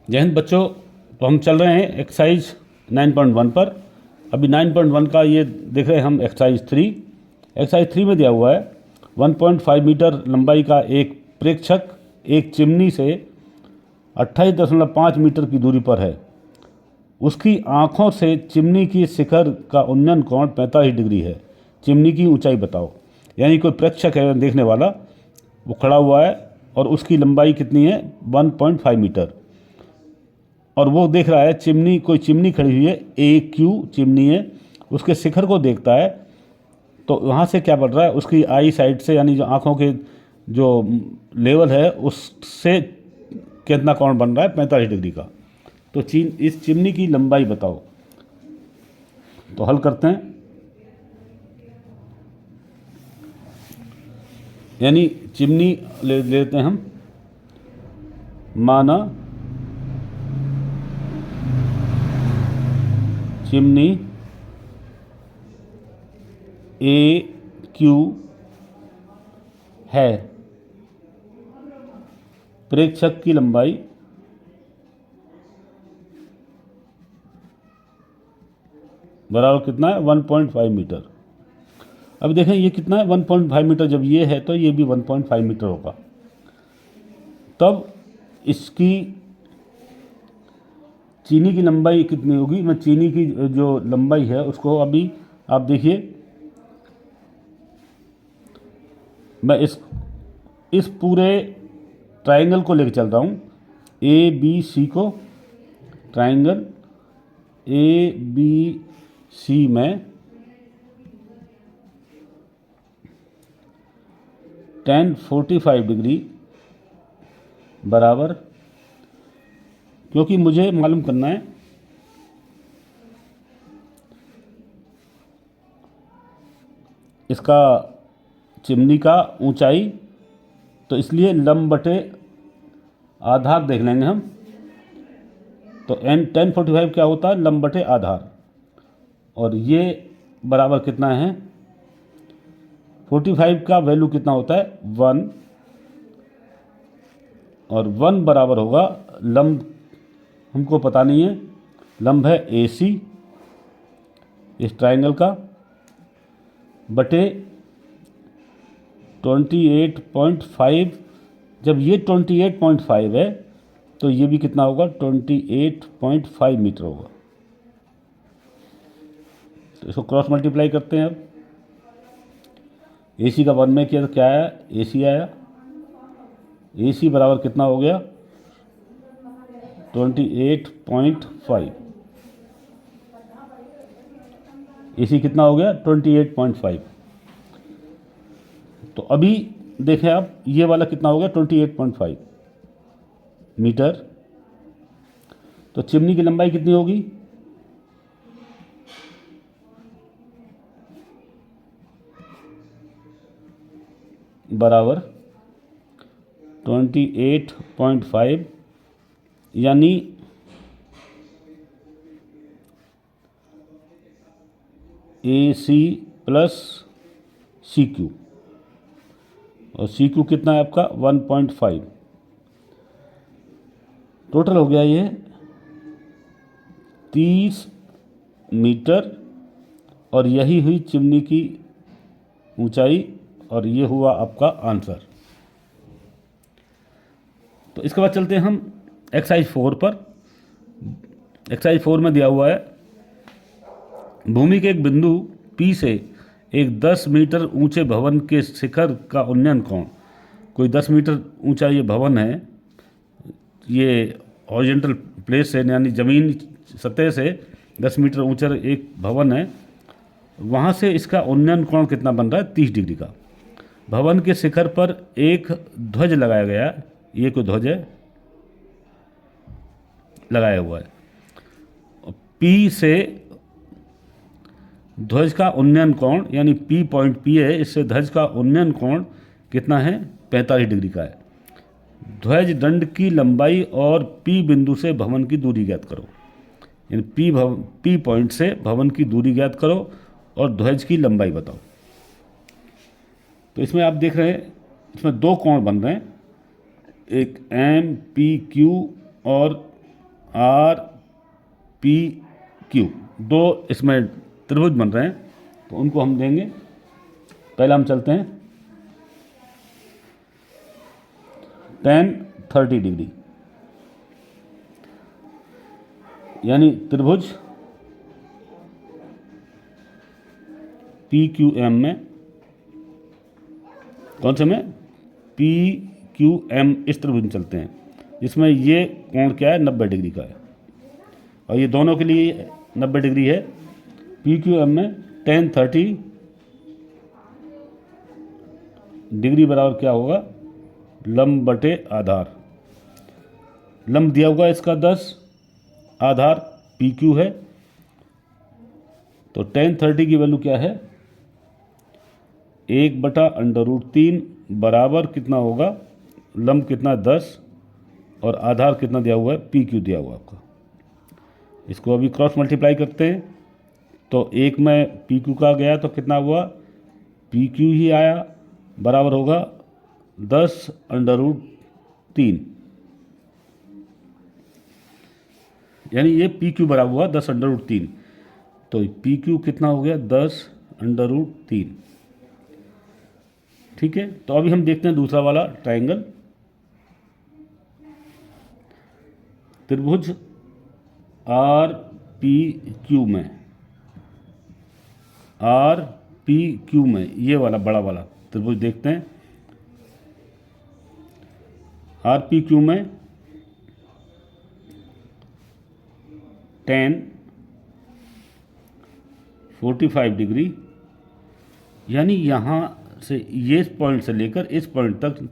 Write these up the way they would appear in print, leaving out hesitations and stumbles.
जय हिंद बच्चों। तो हम चल रहे हैं एक्सरसाइज 9.1 पर। अभी 9.1 का ये देख रहे हैं हम एक्सरसाइज 3। एक्सरसाइज 3 में दिया हुआ है 1.5 मीटर लंबाई का एक प्रेक्षक एक चिमनी से 28.5 मीटर की दूरी पर है। उसकी आँखों से चिमनी की शिखर का उन्नयन कोण 45 डिग्री है। चिमनी की ऊंचाई बताओ। यानी कोई प्रेक्षक है देखने वाला, वो खड़ा हुआ है और उसकी लंबाई कितनी है 1.5 मीटर, और वो देख रहा है चिमनी, कोई चिमनी खड़ी हुई है, ए क्यू चिमनी है, उसके शिखर को देखता है। तो वहाँ से क्या बढ़ रहा है, उसकी आई साइड से, यानी जो आँखों के जो लेवल है उससे कितना कोण बन रहा है 45 डिग्री का। तो इस चिमनी की लंबाई बताओ। तो हल करते हैं। यानी चिमनी ले लेते हैं हम, माना चिमनी ए क्यू है, प्रेक्षक की लंबाई बराबर कितना है 1.5 मीटर। अब देखें ये कितना है 1.5 मीटर, जब ये है तो ये भी 1.5 मीटर होगा। तब इसकी चीनी की लंबाई कितनी होगी। मैं चीनी की जो लंबाई है उसको अभी आप देखिए, मैं इस पूरे ट्रायंगल को लेकर चल रहा हूँ, ए बी सी को, ट्रायंगल ए बी सी में 1045 डिग्री बराबर, क्योंकि मुझे मालूम करना है इसका चिमनी का ऊंचाई, तो इसलिए लंब बटे आधार देख लेंगे हम। तो एन 1045 क्या होता है, लंब बटे आधार, और ये बराबर कितना है 45 का वैल्यू कितना होता है 1, और 1 बराबर होगा लंब, हमको पता नहीं है, लंब है ए सी इस ट्रायंगल का, बटे 28.5। जब ये 28.5 है तो ये भी कितना होगा 28.5 मीटर होगा। तो इसको क्रॉस मल्टीप्लाई करते हैं। अब ए सी का 1 में किया तो क्या आया, ए सी आया। ए सी बराबर कितना हो गया 28.5। ए सी कितना हो गया 28.5। तो अभी देखें आप, ये वाला कितना हो गया 28.5 मीटर। तो चिमनी की लंबाई कितनी होगी, बराबर 28.5, यानी ए सी प्लस सी क्यू, और सी क्यू कितना है आपका 1.5। टोटल हो गया ये 30 मीटर, और यही हुई चिमनी की ऊंचाई, और ये हुआ आपका आंसर। तो इसके बाद चलते हैं हम एक्सरसाइज 4 पर। एक्सरसाइज 4 में दिया हुआ है भूमि के एक बिंदु P से एक 10 मीटर ऊंचे भवन के शिखर का उन्नयन कोण। कोई 10 मीटर ऊंचा ये भवन है, ये हॉरिजॉन्टल प्लेस से, यानी ज़मीन सतह से 10 मीटर ऊंचा एक भवन है, वहाँ से इसका उन्नयन कोण कितना बन रहा है 30 डिग्री का। भवन के शिखर पर एक ध्वज लगाया गया, ये कोई ध्वज है लगाया हुआ है। P से ध्वज का उन्नयन कोण, यानी P पॉइंट P है, इससे ध्वज का उन्नयन कोण कितना है 45 डिग्री का है। ध्वज दंड की लंबाई और P बिंदु से भवन की दूरी ज्ञात करो। यानी P पॉइंट से भवन की दूरी ज्ञात करो और ध्वज की लंबाई बताओ। तो इसमें आप देख रहे हैं, इसमें दो कोण बन रहे हैं, एक एम पी क्यू और आर पी क्यू, दो इसमें त्रिभुज बन रहे हैं, तो उनको हम देंगे। पहला हम चलते हैं tan 30 डिग्री, यानी त्रिभुज पी क्यू एम में, कौन से में, पी क्यू एम, इस त्रिभुज में चलते हैं जिसमें ये कोण क्या है, 90 डिग्री का है, और ये दोनों के लिए 90 डिग्री है। पी क्यू एम में tan 30 डिग्री बराबर क्या होगा, लंब बटे आधार। लंब दिया हुआ इसका 10, आधार पी क्यू है, तो tan 30 की वैल्यू क्या है, 1/√3 बराबर कितना होगा, लंब कितना 10 और आधार कितना दिया हुआ है, पी क्यू दिया हुआ आपका। इसको अभी क्रॉस मल्टीप्लाई करते हैं, तो एक में पी क्यू का गया तो कितना हुआ, पी क्यू ही आया, बराबर होगा 10√3, यानी ये पी क्यू बराबर हुआ 10√3, तो पी क्यू कितना हो गया, 10√3। ठीक है, तो अभी हम देखते हैं दूसरा वाला ट्रायंगल। त्रिभुज आर पी क्यू में, आर पी क्यू में ये वाला बड़ा वाला त्रिभुज देखते हैं। आर पी क्यू में tan 45 डिग्री, यानी यहाँ से ये पॉइंट से लेकर इस पॉइंट तक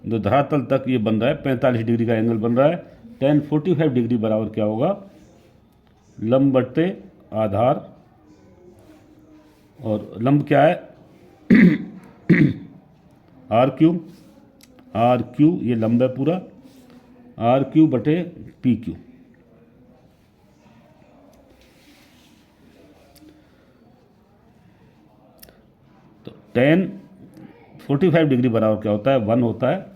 जो धरातल तक ये बन रहा है 45 डिग्री का एंगल बन रहा है। tan 45 डिग्री बराबर क्या होगा, लंब बटे आधार, और लंब क्या है आर क्यू, ये लंब है पूरा, आर क्यू बटे पी क्यू। तो tan 45 डिग्री बराबर क्या होता है, 1 होता है,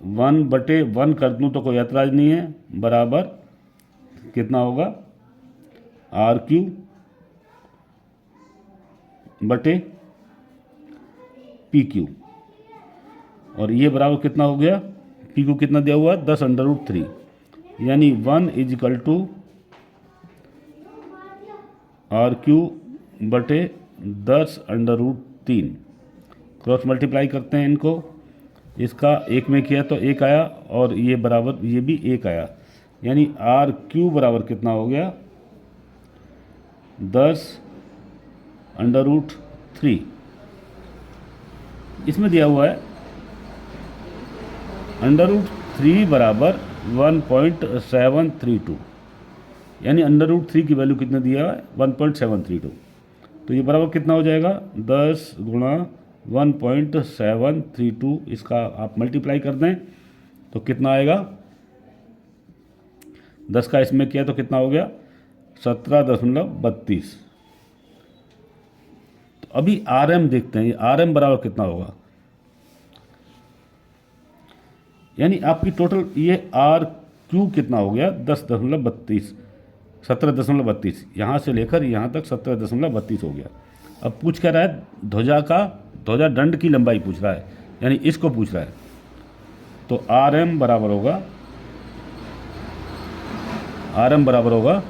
1/1 कर दूँ तो कोई ऐतराज नहीं है, बराबर कितना होगा, आर क्यू बटे पी क्यू, और ये बराबर कितना हो गया, पी क्यू कितना दिया हुआ है, 10√3, यानी 1 = आर क्यू बटे 10√3। क्रॉस मल्टीप्लाई करते हैं इनको, इसका एक में किया तो 1 आया, और ये बराबर ये भी 1 आया, यानी आर क्यू बराबर कितना हो गया, 10√3। इसमें दिया हुआ है √3 बराबर 1.732, यानी √3 की वैल्यू कितना दिया है, 1.732। तो ये बराबर कितना हो जाएगा, 10 गुणा 1.732, इसका आप मल्टीप्लाई कर दें तो कितना आएगा, 10 का इसमें किया तो कितना हो गया, 17.32। तो अभी आर एम देखते हैं, आर एम बराबर कितना होगा, यानी आपकी टोटल ये आर क्यू कितना हो गया, 10.32, 17.32, यहाँ से लेकर यहाँ तक 17.32 हो गया। अब पूछ क्या रहा है, ध्वजा दंड की लंबाई पूछ रहा है, यानी इसको पूछ रहा है, तो आर एम बराबर होगा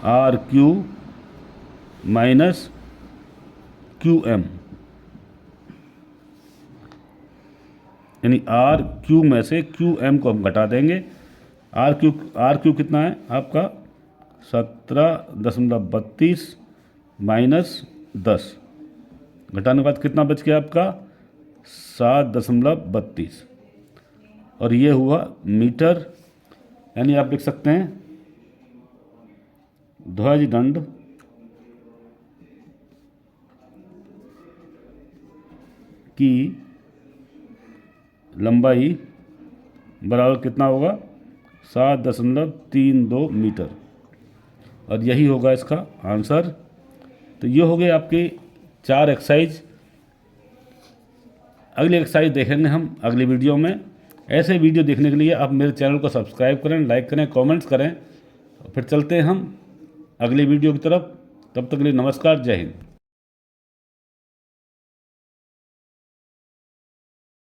R Q minus Q M, यानी आर क्यू में से क्यू एम को हम घटा देंगे। आर क्यू कितना है आपका, 17.32 माइनस 10, घटाने के बाद कितना बच गया आपका, 7.32, और ये हुआ मीटर, यानी आप लिख सकते हैं ध्वज दंड की लंबाई बराबर कितना होगा, 7.32 मीटर, और यही होगा इसका आंसर। तो ये हो गए आपके 4 एक्सरसाइज। अगली एक्सरसाइज देखेंगे हम अगली वीडियो में। ऐसे वीडियो देखने के लिए आप मेरे चैनल को सब्सक्राइब करें, लाइक करें, कमेंट्स करें। फिर चलते हैं हम अगली वीडियो की तरफ। तब तक के लिए नमस्कार, जय हिंद।